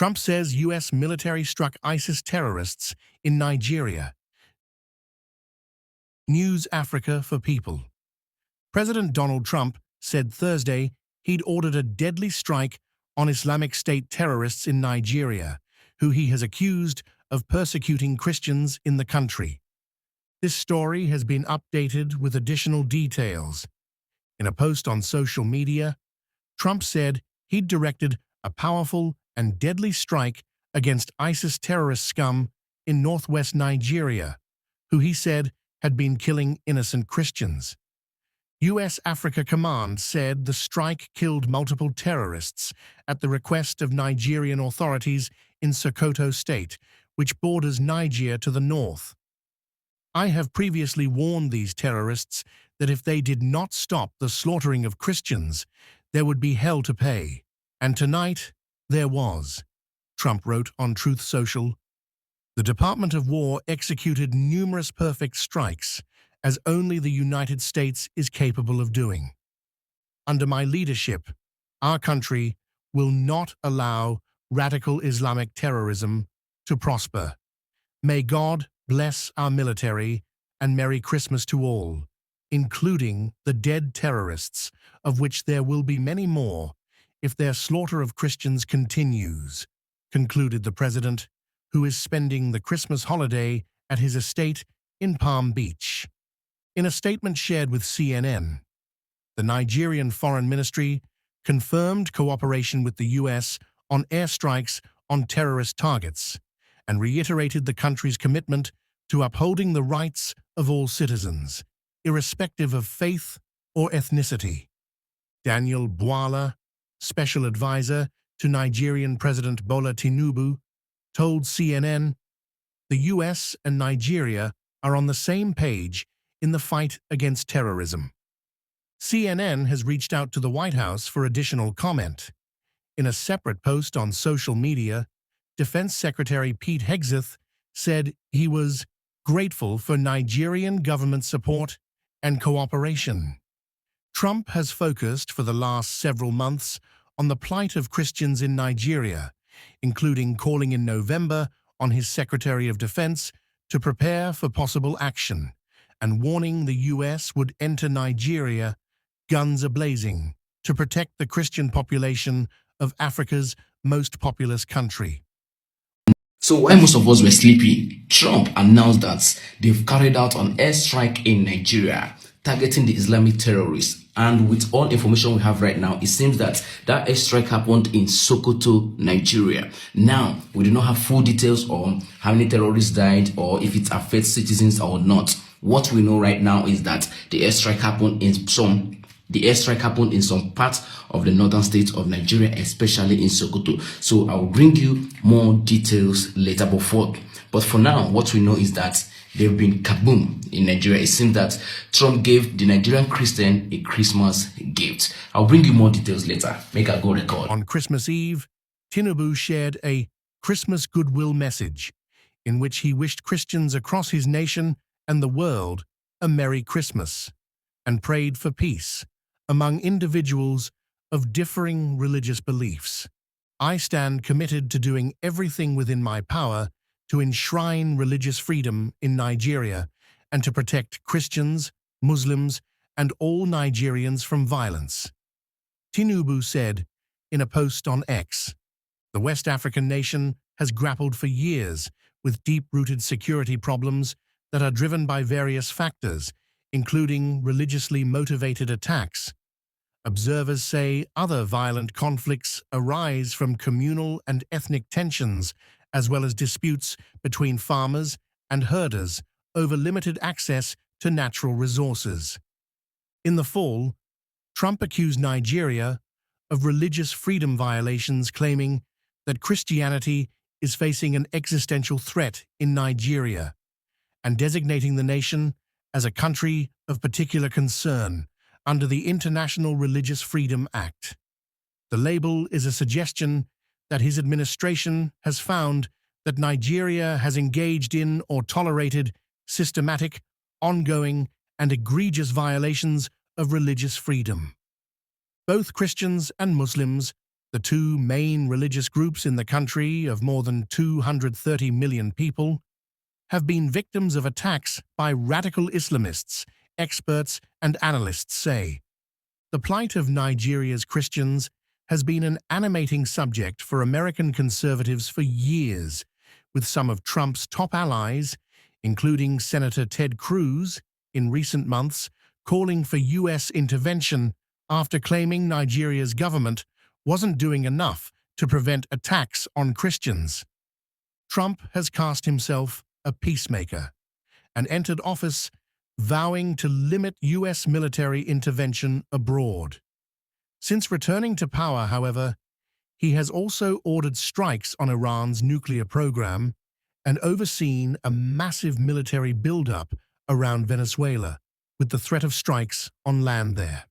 Trump says U.S. military struck ISIS terrorists in Nigeria. News Africa for People. President Donald Trump said Thursday he'd ordered a deadly strike on Islamic State terrorists in Nigeria, who he has accused of persecuting Christians in the country. This story has been updated with additional details. In a post on social media, Trump said he'd directed a powerful and deadly strike against ISIS terrorist scum in northwest Nigeria, who he said had been killing innocent Christians. U.S. Africa Command said the strike killed multiple terrorists at the request of Nigerian authorities in Sokoto State, which borders Niger to the north. I have previously warned these terrorists that if they did not stop the slaughtering of Christians, there would be hell to pay. And tonight, there was, Trump wrote on Truth Social. The Department of War executed numerous perfect strikes, as only the United States is capable of doing. Under my leadership, our country will not allow radical Islamic terrorism to prosper. May God bless our military, and Merry Christmas to all, including the dead terrorists, of which there will be many more if their slaughter of Christians continues, concluded the president, who is spending the Christmas holiday at his estate in Palm Beach. In a statement shared with CNN, the Nigerian Foreign Ministry confirmed cooperation with the U.S. on airstrikes on terrorist targets and reiterated the country's commitment to upholding the rights of all citizens, irrespective of faith or ethnicity. Daniel Bwala, special advisor to Nigerian President Bola Tinubu, told CNN, "The U.S. and Nigeria are on the same page in the fight against terrorism." CNN has reached out to the White House for additional comment. In a separate post on social media, Defense Secretary Pete Hegseth said he was grateful for Nigerian government support and cooperation. Trump has focused for the last several months on the plight of Christians in Nigeria, including calling in November on his Secretary of Defense to prepare for possible action, and warning the U.S. would enter Nigeria guns a-blazing to protect the Christian population of Africa's most populous country. So while most of us were sleeping, Trump announced that they've carried out an airstrike in Nigeria, targeting the Islamic terrorists. And with all information we have right now, it seems that that airstrike happened in Sokoto, Nigeria. Now, we do not have full details on how many terrorists died or if it affects citizens or not. What we know right now is that the airstrike happened in some parts of the northern states of Nigeria, especially in Sokoto. So I'll bring you more details later. But for now, what we know is that there have been kaboom in Nigeria. It seems that Trump gave the Nigerian Christian a Christmas gift. I'll bring you more details later. Make a go record. On Christmas Eve, Tinubu shared a Christmas goodwill message in which he wished Christians across his nation and the world a Merry Christmas and prayed for peace among individuals of differing religious beliefs. I stand committed to doing everything within my power to enshrine religious freedom in Nigeria and to protect Christians, Muslims, and all Nigerians from violence. Tinubu said in a post on X, "The West African nation has grappled for years with deep-rooted security problems that are driven by various factors, including religiously motivated attacks. Observers say other violent conflicts arise from communal and ethnic tensions, as well as disputes between farmers and herders over limited access to natural resources." In the fall, Trump accused Nigeria of religious freedom violations, claiming that Christianity is facing an existential threat in Nigeria, and designating the nation as a country of particular concern under the International Religious Freedom Act. The label is a suggestion that his administration has found that Nigeria has engaged in or tolerated systematic, ongoing, and egregious violations of religious freedom. Both Christians and Muslims The two main religious groups in the country, of more than 230 million people, have been victims of attacks by radical Islamists, experts and analysts say. The plight of Nigeria's Christians has been an animating subject for American conservatives for years, with some of Trump's top allies, including Senator Ted Cruz, in recent months calling for U.S. intervention after claiming Nigeria's government wasn't doing enough to prevent attacks on Christians. Trump has cast himself a peacemaker and entered office vowing to limit U.S. military intervention abroad. Since returning to power, however, he has also ordered strikes on Iran's nuclear program and overseen a massive military buildup around Venezuela, with the threat of strikes on land there.